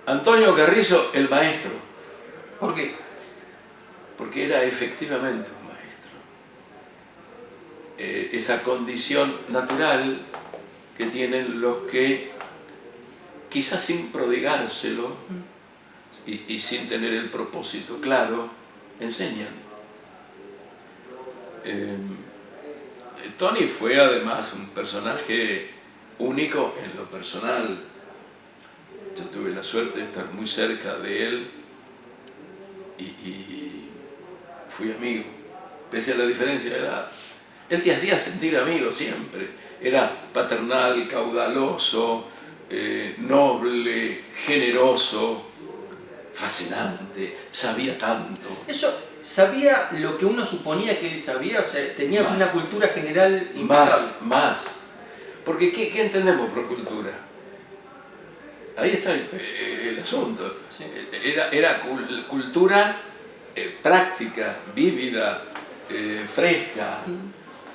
Antonio Carrizo, el maestro. ¿Por qué? Porque era efectivamente un maestro. Esa condición natural que tienen los que, quizás sin prodigárselo y sin tener el propósito claro, enseñan. Tony fue además un personaje único en lo personal. Yo tuve la suerte de estar muy cerca de él y fui amigo, pese a la diferencia de edad. Él te hacía sentir amigo siempre. Era paternal, caudaloso, noble, generoso, fascinante, sabía tanto. Eso, ¿sabía lo que uno suponía que él sabía? O sea, tenía Más. una cultura general impecable. Más. Porque ¿qué entendemos por cultura? Ahí está el asunto. Sí. Era cultura práctica, vívida, fresca,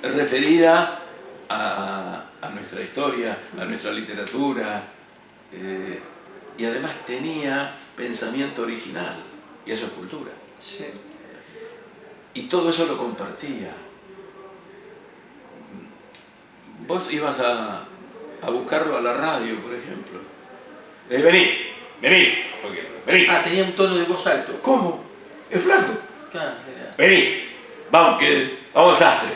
referida a nuestra historia, a nuestra literatura, y además tenía pensamiento original, y eso es cultura. Sí. Y todo eso lo compartía. Vos ibas a buscarlo a la radio, por ejemplo. Vení, vení. Ah, tenía un tono de voz alto. ¿Cómo? ¿Es flaco? Claro, era. Vení, vamos al sastre.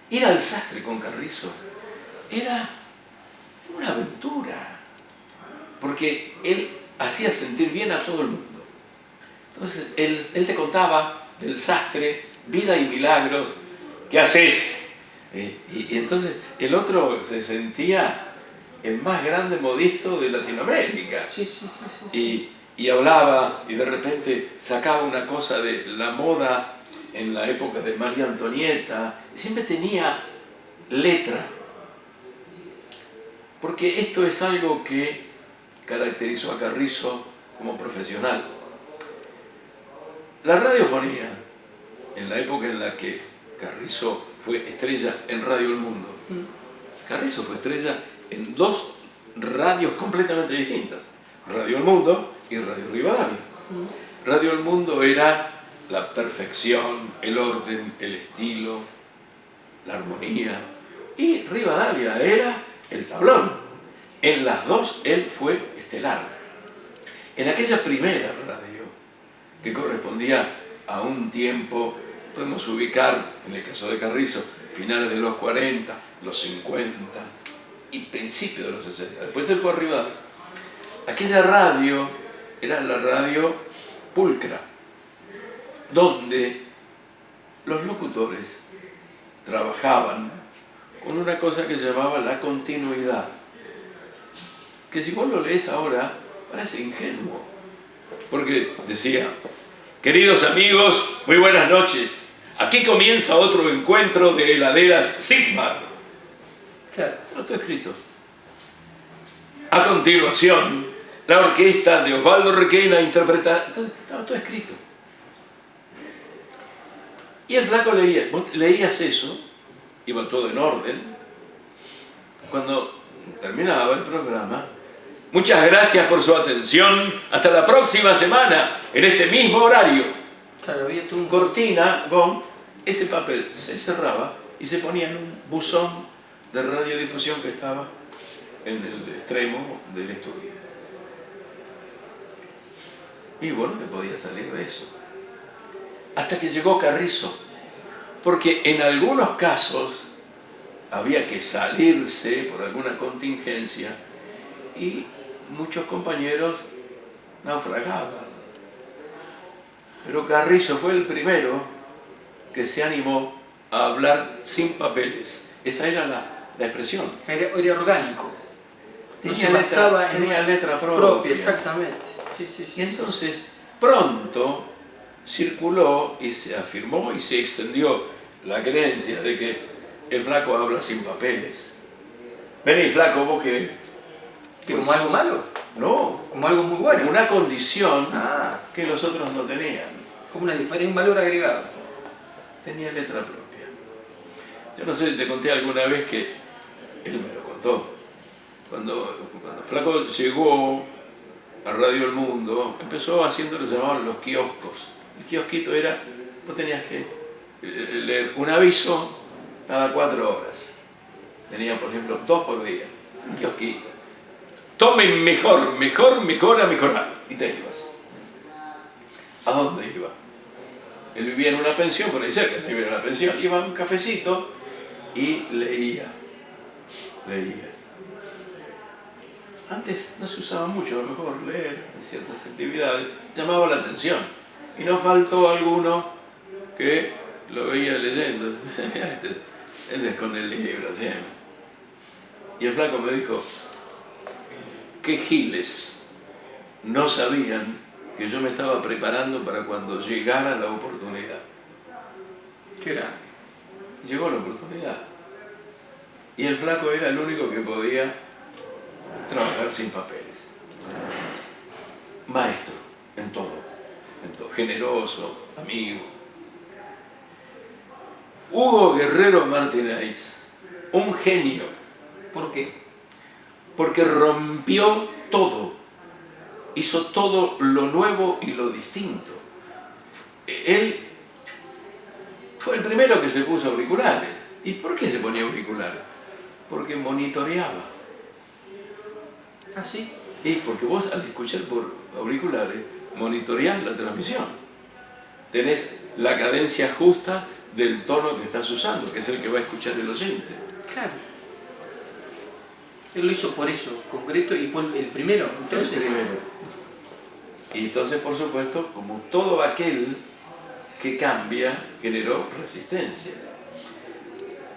Ir al sastre con Carrizo era una aventura, porque él hacía sentir bien a todo el mundo. Entonces, él te contaba del sastre, vida y milagros, ¿qué haces? Y entonces el otro se sentía el más grande modisto de Latinoamérica. Sí. Y hablaba, y de repente sacaba una cosa de la moda en la época de María Antonieta, y siempre tenía letra. Porque esto es algo que caracterizó a Carrizo como profesional. La radiofonía, en la época en la que Carrizo fue estrella en Radio El Mundo, Carrizo fue estrella en dos radios completamente distintas, Radio El Mundo y Radio Rivadavia. Radio El Mundo era la perfección, el orden, el estilo, la armonía, y Rivadavia era el tablón. En las dos él fue estelar. En aquella primera radio, que correspondía a un tiempo, podemos ubicar, en el caso de Carrizo, finales de los 40, los 50 y principios de los 60. Después él fue a Rivadavia. Aquella radio era la radio pulcra, donde los locutores trabajaban con una cosa que se llamaba la continuidad, que si vos lo lees ahora parece ingenuo, porque decía: queridos amigos, muy buenas noches, aquí comienza otro encuentro de heladeras Sigmar. Claro. Estaba todo escrito. A continuación, la orquesta de Osvaldo Requena interpreta. Estaba todo escrito. Y el flaco leía. Vos leías eso, iba todo en orden. Cuando terminaba el programa: muchas gracias por su atención. Hasta la próxima semana, en este mismo horario. Claro, había tú un Cortina, ese papel se cerraba y se ponía en un buzón de radiodifusión que estaba en el extremo del estudio. Y vos no te podías salir de eso. Hasta que llegó Carrizo, porque en algunos casos había que salirse por alguna contingencia y muchos compañeros naufragaban. Pero Carrizo fue el primero que se animó a hablar sin papeles. Esa era la expresión. era orgánico. Tenía letra propia. Exactamente. Y entonces pronto circuló y se afirmó y se extendió la creencia de que el flaco habla sin papeles. Vení, flaco, vos que... ¿Como algo malo? No. Como algo muy bueno. Como una condición que los otros no tenían. Como una diferencia, un valor agregado. Tenía letra propia. Yo no sé si te conté alguna vez que él me lo contó. Cuando Flaco llegó a Radio El Mundo, empezó haciendo lo que llamaban los kioscos. El kiosquito era, vos tenías que leer un aviso cada 4 horas. Tenía, por ejemplo, 2 por día. Un kiosquito. Tomen mejor a mejorar. Y te ibas. ¿A dónde iba? Él vivía en una pensión, por ahí cerca, vivía en una pensión. Iba a un cafecito y leía. Antes no se usaba mucho, a lo mejor leer en ciertas actividades llamaba la atención. Y no faltó alguno que lo veía leyendo. Este es con el libro, siempre. Y el flaco me dijo, qué giles no sabían que yo me estaba preparando para cuando llegara la oportunidad. ¿Qué era? Llegó la oportunidad. Y el flaco era el único que podía trabajar sin papeles. Maestro, en todo. Generoso, amigo. Hugo Guerrero Martínez, un genio. ¿Por qué? Porque rompió todo. Hizo todo lo nuevo y lo distinto. Él fue el primero que se puso auriculares. ¿Y por qué se ponía auriculares? Porque monitoreaba. ¿Ah, sí? Y porque vos al escuchar por auriculares monitoreás la transmisión. Tenés la cadencia justa del tono que estás usando, que es el que va a escuchar el oyente. Claro. Él lo hizo por eso, concreto, y fue el primero. Entonces... El primero. Y entonces, por supuesto, como todo aquel que cambia, generó resistencia.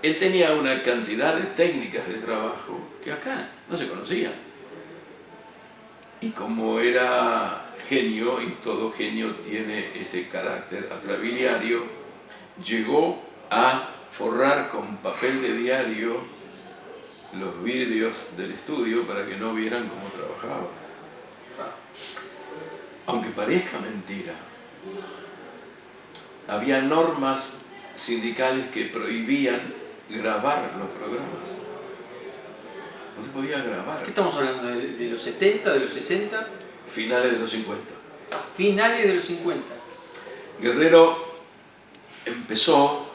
Él tenía una cantidad de técnicas de trabajo que acá no se conocían. Y como era genio, y todo genio tiene ese carácter atrabiliario, llegó a forrar con papel de diario los vidrios del estudio para que no vieran cómo trabajaba. Aunque parezca mentira, había normas sindicales que prohibían grabar los programas. No se podía grabar. ¿Qué estamos hablando? ¿De los 70, de los 60? Finales de los 50. Finales de los 50. Guerrero empezó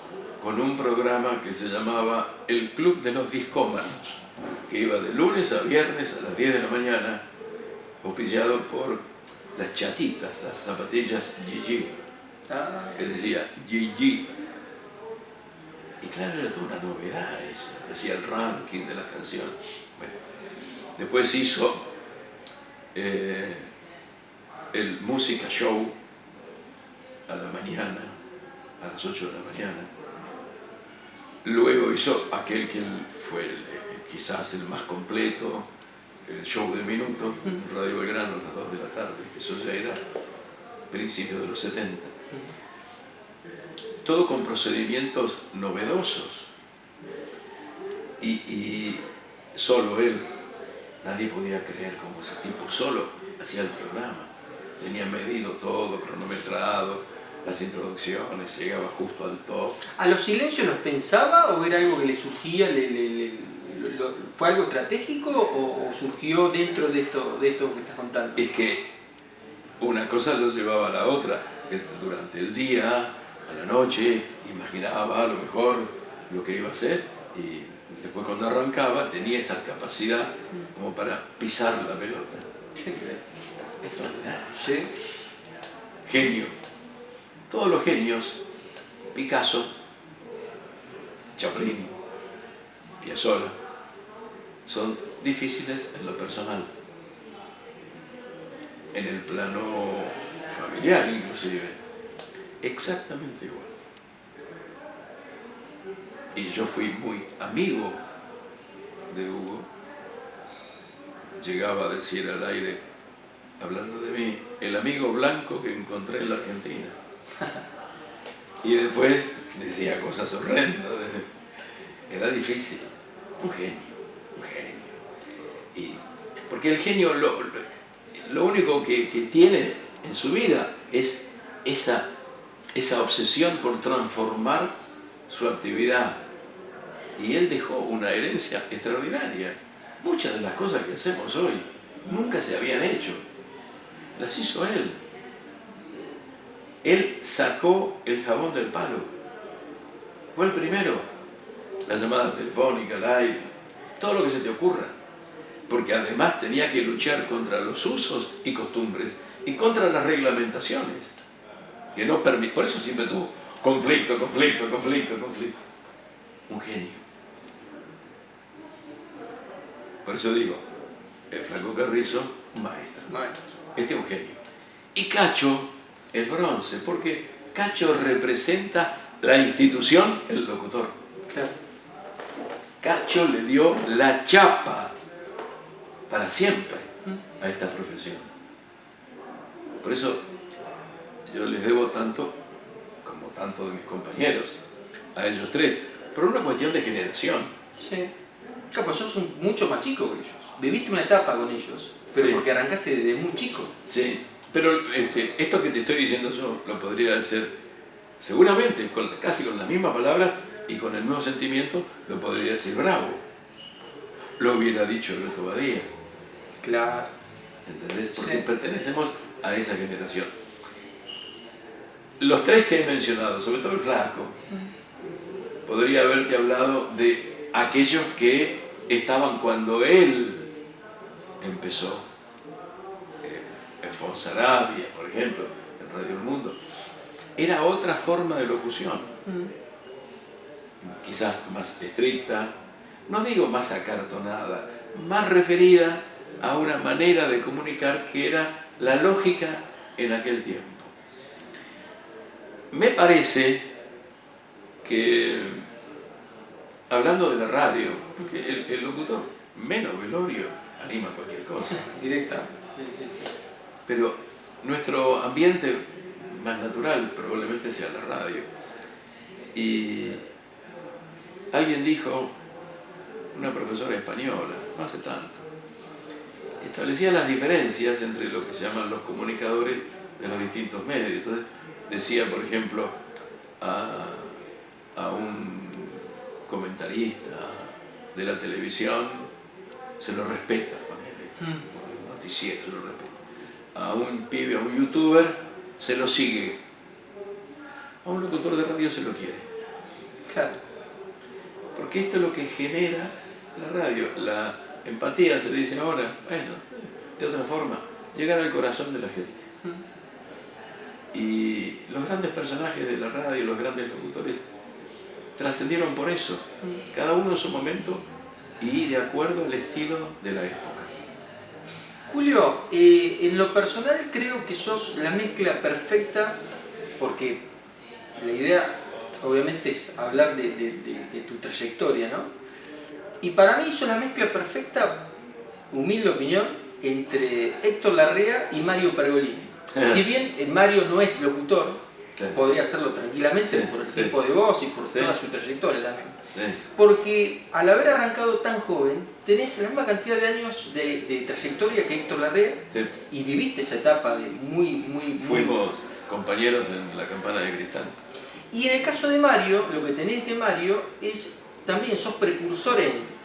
con un programa que se llamaba El Club de los Discómanos, que iba de lunes a viernes a las 10 de la mañana, auspiciado por las chatitas, las zapatillas Gigi, que decía Gigi. Y claro, era toda una novedad eso, decía el ranking de las canciones. Bueno, después hizo el Música Show a la mañana, a las 8 de la mañana. Luego hizo aquel que fue quizás el más completo, el Show del Minuto, en Radio Belgrano a las 2 de la tarde. Eso ya era principios de los 70. Todo con procedimientos novedosos. Y solo él, nadie podía creer cómo ese tipo solo hacía el programa. Tenía medido todo, cronometrado, las introducciones, llegaba justo al top. ¿A los silencios los pensaba o era algo que le surgía? ¿Fue algo estratégico o surgió dentro de esto que estás contando? Es que una cosa lo llevaba a la otra. Durante el día, a la noche, imaginaba a lo mejor lo que iba a hacer y después cuando arrancaba tenía esa capacidad como para pisar la pelota. Extraordinario. Sí. Genio. Todos los genios, Picasso, Chaplin, Piazzolla, son difíciles en lo personal. En el plano familiar inclusive, exactamente igual. Y yo fui muy amigo de Hugo. Llegaba a decir al aire, hablando de mí, el amigo blanco que encontré en la Argentina. Y después decía cosas horrendas. Era difícil. Un genio. Porque el genio lo único que tiene en su vida es esa obsesión por transformar su actividad. Y él dejó una herencia extraordinaria. Muchas de las cosas que hacemos hoy nunca se habían hecho. las hizo él. Él sacó el jabón del palo. Fue el primero. La llamada telefónica, el aire, todo lo que se te ocurra. Porque además tenía que luchar contra los usos y costumbres y contra las reglamentaciones. Que no por eso siempre tuvo conflicto. Un genio. Por eso digo, el Flaco Carrizo, un maestro. Este es un genio. Y Cacho, el bronce, porque Cacho representa la institución, el locutor. Claro. Cacho le dio la chapa para siempre a esta profesión. Por eso yo les debo tanto, como tanto de mis compañeros, a ellos tres, por una cuestión de generación. Sí. Claro, pues sos mucho más chico que ellos. Viviste una etapa con ellos, pero sí, porque arrancaste desde muy chico. Sí, pero esto que te estoy diciendo yo lo podría hacer seguramente, casi con las mismas palabras y con el mismo sentimiento, lo podría decir Bravo. Lo hubiera dicho Beto Badía. Claro. ¿Entendés? Porque pertenecemos a esa generación. Los tres que he mencionado, sobre todo el Flaco, podría haberte hablado de aquellos que estaban cuando él empezó. Fonsarabia, por ejemplo, en Radio El Mundo. Era otra forma de locución. Quizás más estricta, no digo más acartonada, más referida a una manera de comunicar que era la lógica en aquel tiempo. Me parece que, hablando de la radio, porque el locutor menos velorio anima cualquier cosa. Directamente, sí. Pero nuestro ambiente más natural probablemente sea la radio. Y alguien dijo, una profesora española, no hace tanto, establecía las diferencias entre lo que se llaman los comunicadores de los distintos medios. Entonces decía, por ejemplo, a un comentarista de la televisión se lo respeta, ponele, noticiero se lo respeta. A un pibe, a un youtuber se lo sigue. A un locutor de radio se lo quiere. Claro. Porque esto es lo que genera la radio, la empatía, se dice ahora, bueno, de otra forma, llegar al corazón de la gente. Y los grandes personajes de la radio, los grandes locutores, trascendieron por eso, cada uno en su momento y de acuerdo al estilo de la época. Julio, en lo personal creo que sos la mezcla perfecta, porque la idea obviamente es hablar de tu trayectoria, ¿no? Y para mí sos la mezcla perfecta, humilde opinión, entre Héctor Larrea y Mario Pergolini. Si bien Mario no es locutor, claro, podría hacerlo tranquilamente por el tiempo de voz y por toda su trayectoria también. Porque al haber arrancado tan joven, tenés la misma cantidad de años de trayectoria que Héctor Larrea y viviste esa etapa de muy... Fuimos compañeros en la Campana de Cristal. Y en el caso de Mario, lo que tenés de Mario es también sos precursor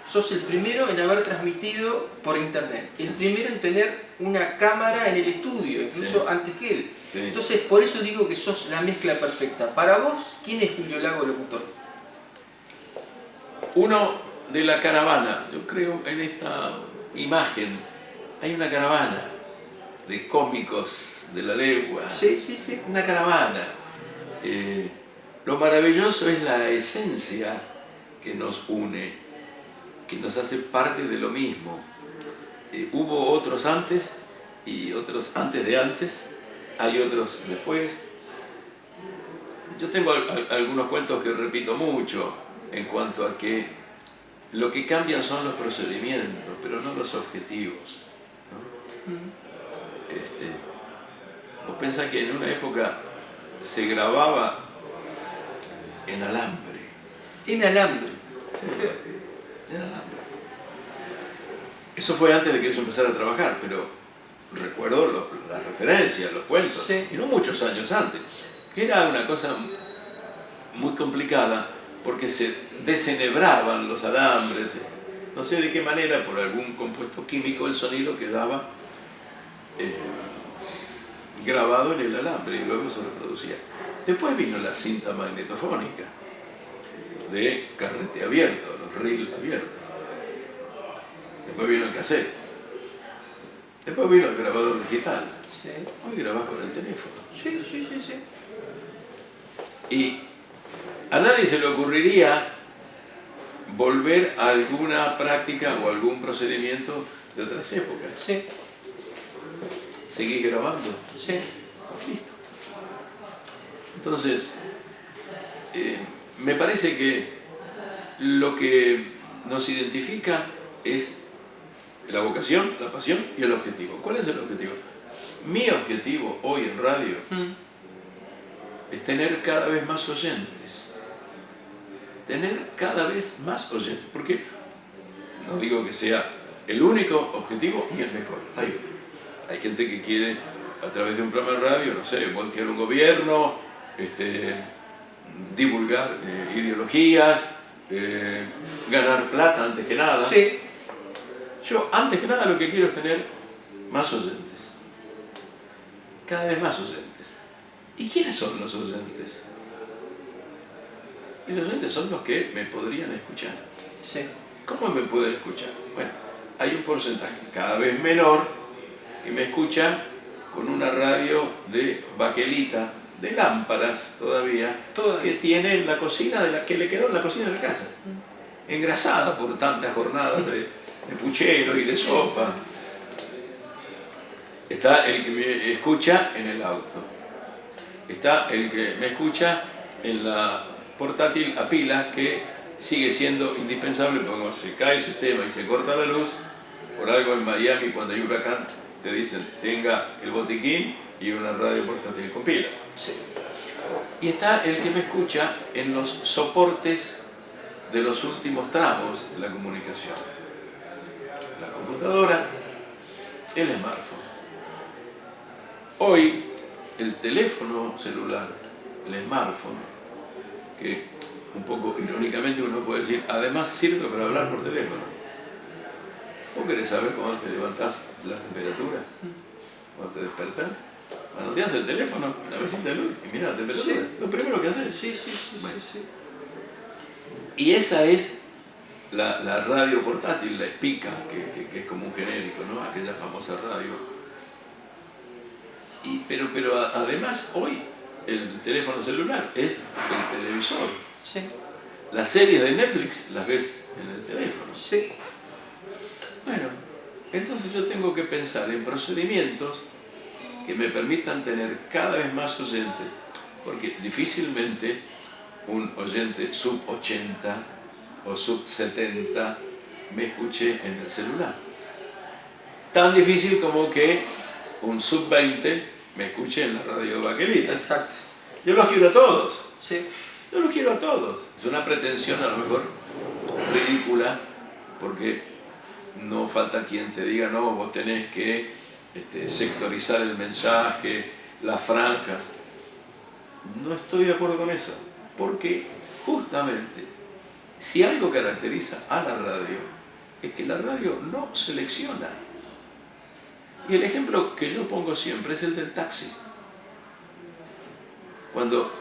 sos el primero en haber transmitido por internet, el primero en tener una cámara en el estudio, incluso antes que él. Entonces, por eso digo que sos la mezcla perfecta. Para vos, ¿quién es Julio Lago locutor? Uno de la caravana. Yo creo en esta imagen hay una caravana de cómicos de la legua. Sí. Una caravana. Lo maravilloso es la esencia que nos une, que nos hace parte de lo mismo. Hubo otros antes y otros antes de antes, hay otros después. Yo tengo algunos cuentos que repito mucho en cuanto a que lo que cambian son los procedimientos, pero no los objetivos, ¿no? Vos pensás que en una época se grababa en alambre. En alambre. Sí, en alambre. Eso fue antes de que yo empezara a trabajar, pero recuerdo las referencias, los cuentos, y no muchos años antes, que era una cosa muy complicada porque se desenebraban los alambres, no sé de qué manera, por algún compuesto químico, el sonido quedaba grabado en el alambre y luego se reproducía. Después vino la cinta magnetofónica de carrete abierto, los reels abiertos. Después vino el cassette. Después vino el grabador digital. Sí. Hoy grabás con el teléfono. Sí, sí, sí, sí. Y a nadie se le ocurriría volver a alguna práctica o algún procedimiento de otras épocas. Sí. Seguir grabando. Sí. Listo. Entonces, me parece que lo que nos identifica es la vocación, la pasión y el objetivo. ¿Cuál es el objetivo? Mi objetivo hoy en radio es tener cada vez más oyentes. Tener cada vez más oyentes. Porque no digo que sea el único objetivo ni el mejor. Hay otro. Hay gente que quiere, a través de un programa de radio, no sé, voltear un gobierno, divulgar ideologías, ganar plata antes que nada. Sí. Yo, antes que nada, lo que quiero es tener más oyentes. Cada vez más oyentes. ¿Y quiénes son los oyentes? Y los oyentes son los que me podrían escuchar. Sí. ¿Cómo me pueden escuchar? Bueno, hay un porcentaje cada vez menor que me escucha con una radio de baquelita, de lámparas todavía, que tiene en la cocina, que le quedó en la cocina de la casa, engrasada por tantas jornadas de puchero y de sopa. Está el que me escucha en el auto, está el que me escucha en la portátil a pilas, que sigue siendo indispensable porque cuando se cae el sistema y se corta la luz, por algo en Miami cuando hay huracán te dicen tenga el botiquín y una radio portátil con pilas. Sí. Y está el que me escucha en los soportes de los últimos tramos de la comunicación. La computadora, el smartphone. Hoy, el teléfono celular, el smartphone, que un poco irónicamente uno puede decir, además sirve para hablar por teléfono. ¿Vos querés saber cuando te levantás la temperatura? Cuando te despertás. Manoteás el teléfono, la mesita de luz, y mirá la temperatura. Sí. Lo primero que haces. Sí, sí, sí, Bueno. sí, sí. Y esa es la radio portátil, la Spica, que es como un genérico, ¿no? Aquella famosa radio. Pero además, hoy, el teléfono celular es el televisor. Sí. Las series de Netflix las ves en el teléfono. Sí. Bueno, entonces yo tengo que pensar en procedimientos que me permitan tener cada vez más oyentes, porque difícilmente un oyente sub 80 o sub 70 me escuche en el celular. Tan difícil como que un sub 20 me escuche en la radio baquelita. Exacto. Yo los quiero a todos. Sí. Yo los quiero a todos. Es una pretensión a lo mejor ridícula, porque no falta quien te diga, no, vos tenés que sectorizar el mensaje, las franjas. No estoy de acuerdo con eso, porque justamente si algo caracteriza a la radio es que la radio no selecciona. Y el ejemplo que yo pongo siempre es el del taxi. Cuando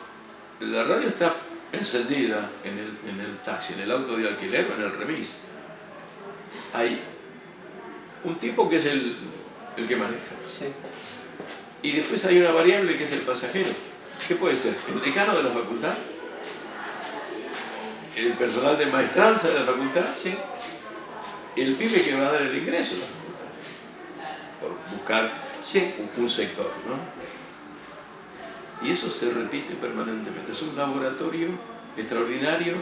la radio está encendida en el taxi, en el auto de alquiler o en el remis, hay un tipo que es el que maneja. Sí. Y después hay una variable que es el pasajero. ¿Qué puede ser? ¿El decano de la facultad? ¿El personal de maestranza de la facultad? Sí. ¿El pibe que va a dar el ingreso a la facultad? Por buscar Sí. un sector, ¿no? Y eso se repite permanentemente. Es un laboratorio extraordinario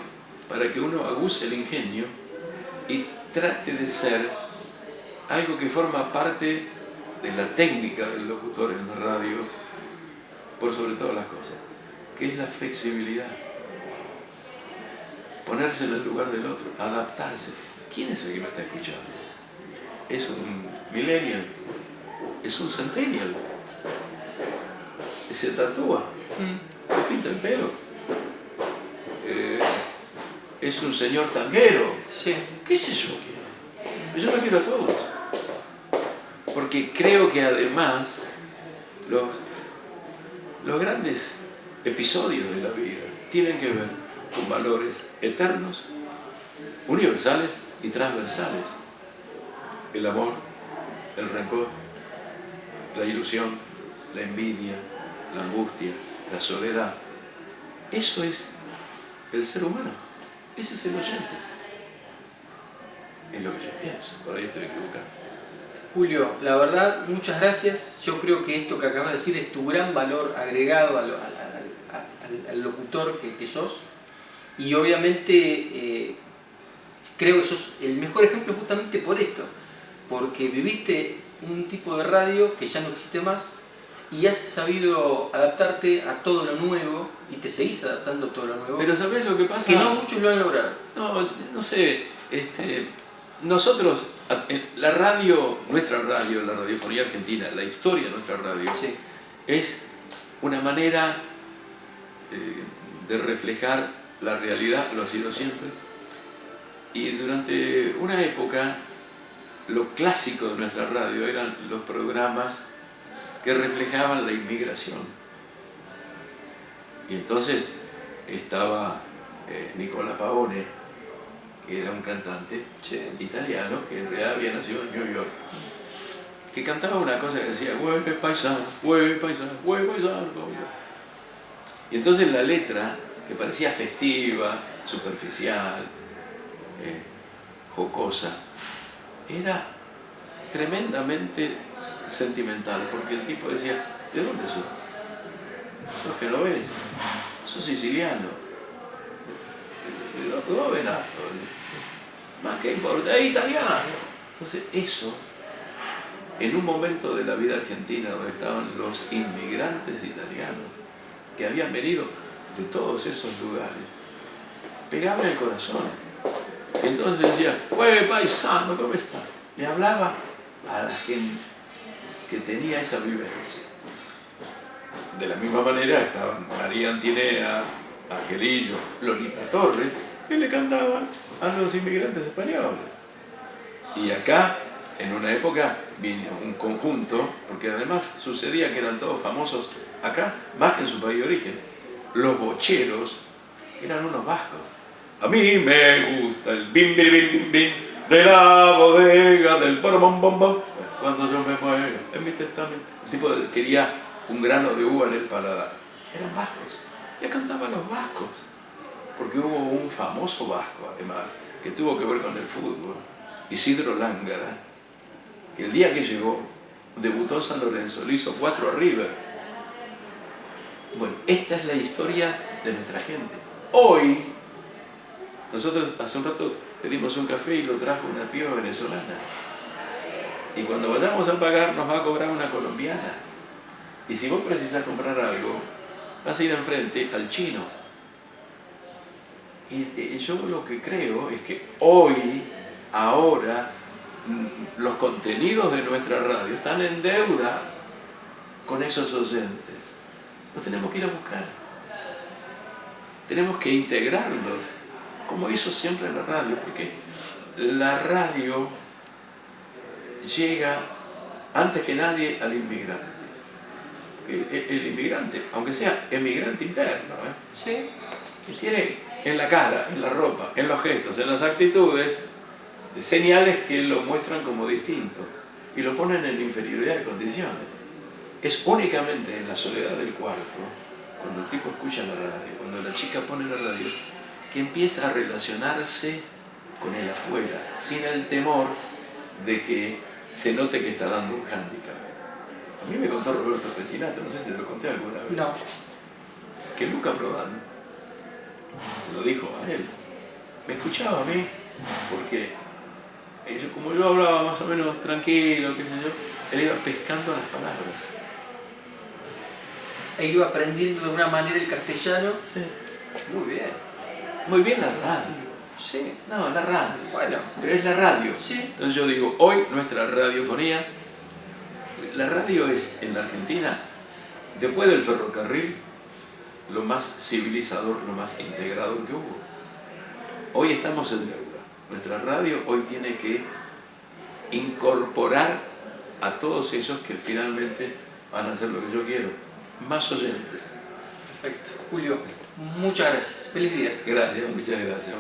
para que uno aguce el ingenio y trate de ser algo que forma parte de la técnica del locutor en la radio, por sobre todas las cosas, que es la flexibilidad. Ponerse en el lugar del otro, adaptarse. ¿Quién es el que me está escuchando? ¿Es un millennial? ¿Es un centennial? ¿Se tatúa? ¿Se pinta el pelo? ¿Es un señor tanguero? Sí. ¿Qué sé yo? Yo lo quiero a todos. Porque creo que además Los, los grandes episodios de la vida tienen que ver con valores eternos, universales y transversales. El amor, el rencor, la ilusión, la envidia, la angustia, la soledad. Eso es el ser humano. Ese es el oyente. Es lo que yo pienso. Por ahí estoy equivocado. Julio, la verdad, muchas gracias. Yo creo que esto que acabas de decir es tu gran valor agregado al locutor que sos. Y obviamente creo que sos el mejor ejemplo justamente por esto. Porque viviste un tipo de radio que ya no existe más y has sabido adaptarte a todo lo nuevo y te seguís adaptando a todo lo nuevo. Pero ¿sabés lo que pasa? Que no muchos lo han logrado. No sé, nosotros, la radio, nuestra radio, la radiofonía argentina, la historia de nuestra radio, Sí. es una manera de reflejar la realidad, lo ha sido siempre. Y durante una época, lo clásico de nuestra radio eran los programas que reflejaban la inmigración. Y entonces estaba Nicola Pavone, que era un cantante italiano que en realidad había nacido en New York, que cantaba una cosa que decía "Güey paisano, güey paisano, güey paisano". Y entonces la letra, que parecía festiva, superficial, jocosa, era tremendamente sentimental, porque el tipo decía: ¿de dónde sos? ¿Sos genovés? ¿Sos siciliano? ¿De dónde venás? Más que importa, es italiano. Entonces eso, en un momento de la vida argentina donde estaban los inmigrantes italianos, que habían venido de todos esos lugares, pegaba en el corazón. Y entonces decía: "Güey, paisano, ¿cómo está?". Le hablaba a la gente que tenía esa vivencia. De la misma manera estaban María Antinea, Angelillo, Lolita Torres, que le cantaban a los inmigrantes españoles. Y acá, en una época, vino un conjunto, porque además sucedía que eran todos famosos acá, más que en su país de origen. Los bocheros eran unos vascos. A mí me gusta el bim bim bim bim bim de la bodega del bom bom bom. Cuando yo me muero en mi testamento. El tipo quería un grano de uva en el paladar. Eran vascos. Ya cantaban los vascos. Porque hubo un famoso vasco, además, que tuvo que ver con el fútbol, Isidro Lángara, que el día que llegó, debutó en San Lorenzo, le hizo 4 a River. Bueno, esta es la historia de nuestra gente. Hoy, nosotros hace un rato pedimos un café y lo trajo una piba venezolana. Y cuando vayamos a pagar nos va a cobrar una colombiana. Y si vos precisás comprar algo, vas a ir enfrente al chino. Y yo lo que creo es que hoy, ahora, los contenidos de nuestra radio están en deuda con esos oyentes. Los tenemos que ir a buscar. Tenemos que integrarlos, como hizo siempre la radio, porque la radio llega antes que nadie al inmigrante. El inmigrante, aunque sea emigrante interno, Sí. que tiene en la cara, en la ropa, en los gestos, en las actitudes, señales que lo muestran como distinto y lo ponen en inferioridad de condiciones. Es únicamente en la soledad del cuarto, cuando el tipo escucha la radio, cuando la chica pone la radio, que empieza a relacionarse con el afuera, sin el temor de que se note que está dando un hándicap. A mí me contó Roberto Pettinato, no sé si te lo conté alguna vez, No. que Luca Prodan se lo dijo a él. Me escuchaba a mí, porque como yo hablaba más o menos tranquilo, qué sé yo, él iba pescando las palabras. E iba aprendiendo de una manera el castellano. Sí. Muy bien. Muy bien la radio. Sí. No, la radio. Bueno. Pero es la radio. Sí. Entonces yo digo, hoy nuestra radiofonía, la radio es en la Argentina, después del ferrocarril, lo más civilizador, lo más integrador que hubo. Hoy estamos en deuda. Nuestra radio hoy tiene que incorporar a todos esos que finalmente van a hacer lo que yo quiero. Más oyentes. Perfecto. Julio, muchas gracias. Feliz día. Gracias, muchas gracias.